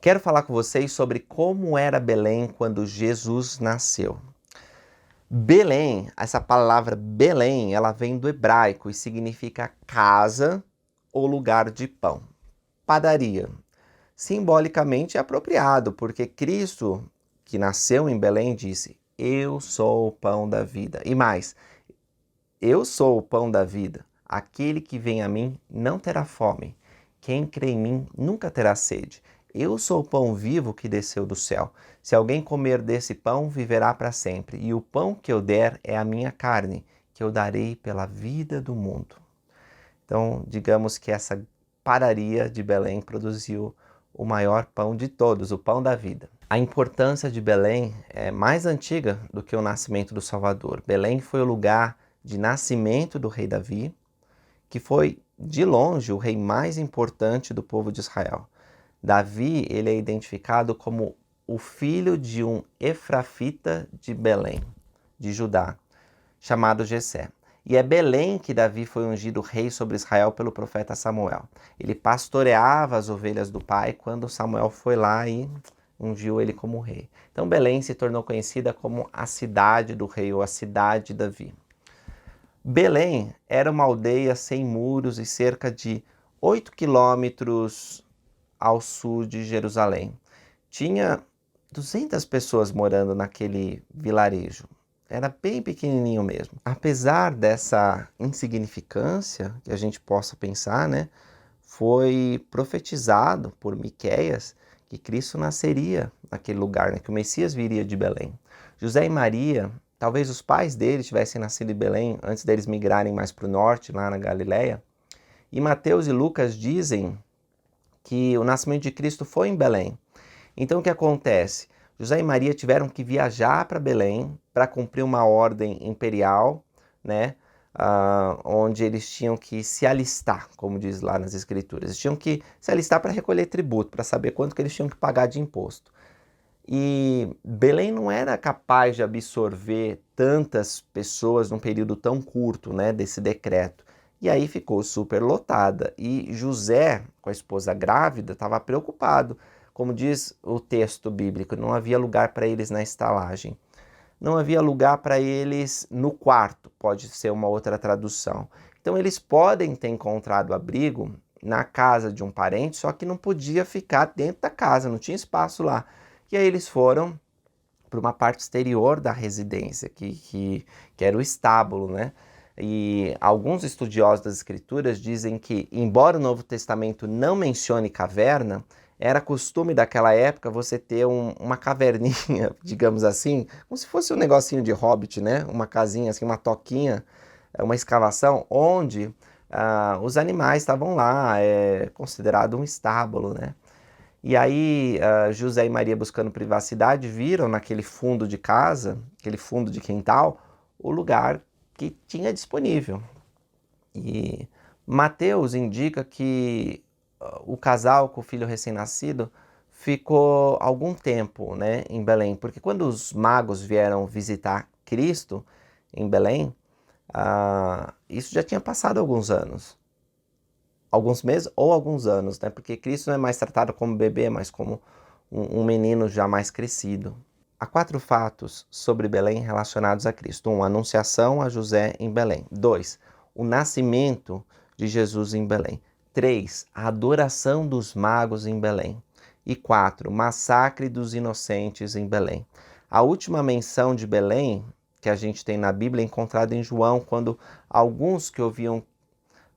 Quero falar com vocês sobre como era Belém quando Jesus nasceu. Belém, essa palavra Belém, ela vem do hebraico e significa casa ou lugar de pão. Padaria. Simbolicamente é apropriado, porque Cristo, que nasceu em Belém, disse: Eu sou o pão da vida. E mais, eu sou o pão da vida. Aquele que vem a mim não terá fome. Quem crê em mim nunca terá sede. Eu sou o pão vivo que desceu do céu. Se alguém comer desse pão, viverá para sempre. E o pão que eu der é a minha carne, que eu darei pela vida do mundo. Então, digamos que essa padaria de Belém produziu o maior pão de todos, o pão da vida. A importância de Belém é mais antiga do que o nascimento do Salvador. Belém foi o lugar de nascimento do rei Davi, que foi, de longe, o rei mais importante do povo de Israel. Davi, ele é identificado como o filho de um efrafita de Belém, de Judá, chamado Jessé. E é Belém que Davi foi ungido rei sobre Israel pelo profeta Samuel. Ele pastoreava as ovelhas do pai quando Samuel foi lá e ungiu ele como rei. Então Belém se tornou conhecida como a cidade do rei ou a cidade de Davi. Belém era uma aldeia sem muros e cerca de 8 quilômetros ao sul de Jerusalém. Tinha 200 pessoas morando naquele vilarejo. Era bem pequenininho mesmo. Apesar dessa insignificância que a gente possa pensar, né, foi profetizado por Miqueias que Cristo nasceria naquele lugar, né, que o Messias viria de Belém. José e Maria, talvez os pais deles tivessem nascido em Belém antes deles migrarem mais para o norte, lá na Galileia. E Mateus e Lucas dizem que o nascimento de Cristo foi em Belém. Então o que acontece? José e Maria tiveram que viajar para Belém para cumprir uma ordem imperial, né? Onde eles tinham que se alistar, como diz lá nas Escrituras. Eles tinham que se alistar para recolher tributo, para saber quanto que eles tinham que pagar de imposto. E Belém não era capaz de absorver tantas pessoas num período tão curto, né, desse decreto. E aí ficou super lotada. E José, com a esposa grávida, estava preocupado. Como diz o texto bíblico, não havia lugar para eles na estalagem. Não havia lugar para eles no quarto, pode ser uma outra tradução. Então eles podem ter encontrado abrigo na casa de um parente, só que não podia ficar dentro da casa, não tinha espaço lá. E aí eles foram para uma parte exterior da residência, que era o estábulo, né? E alguns estudiosos das Escrituras dizem que, embora o Novo Testamento não mencione caverna, era costume daquela época você ter uma caverninha, digamos assim, como se fosse um negocinho de hobbit, né? Uma casinha, assim, uma toquinha, uma escavação, onde os animais estavam lá, é considerado um estábulo, né? E aí José e Maria, buscando privacidade, viram naquele fundo de casa, aquele fundo de quintal, o lugar que tinha disponível. E Mateus indica que o casal com o filho recém-nascido ficou algum tempo, né, em Belém, porque quando os magos vieram visitar Cristo em Belém, isso já tinha passado alguns anos. Alguns meses ou alguns anos, né? Porque Cristo não é mais tratado como bebê, mas como um menino já mais crescido. Há 4 fatos sobre Belém relacionados a Cristo. 1. A anunciação a José em Belém. 2. O nascimento de Jesus em Belém. 3. A adoração dos magos em Belém. E 4. O massacre dos inocentes em Belém. A última menção de Belém que a gente tem na Bíblia é encontrada em João, quando alguns que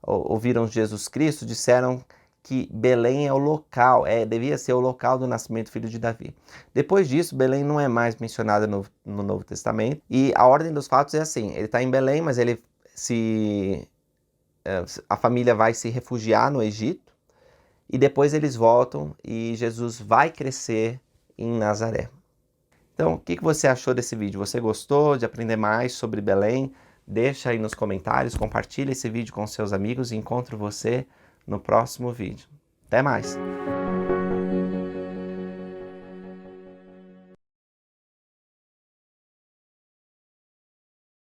ouviram Jesus Cristo disseram que Belém é o local, devia ser o local do nascimento do filho de Davi. Depois disso, Belém não é mais mencionada no Novo Testamento. E a ordem dos fatos é assim: ele está em Belém, mas a família vai se refugiar no Egito, e depois eles voltam e Jesus vai crescer em Nazaré. Então, o que você achou desse vídeo? Você gostou de aprender mais sobre Belém? Deixa aí nos comentários, compartilha esse vídeo com seus amigos e encontro você no próximo vídeo. Até mais!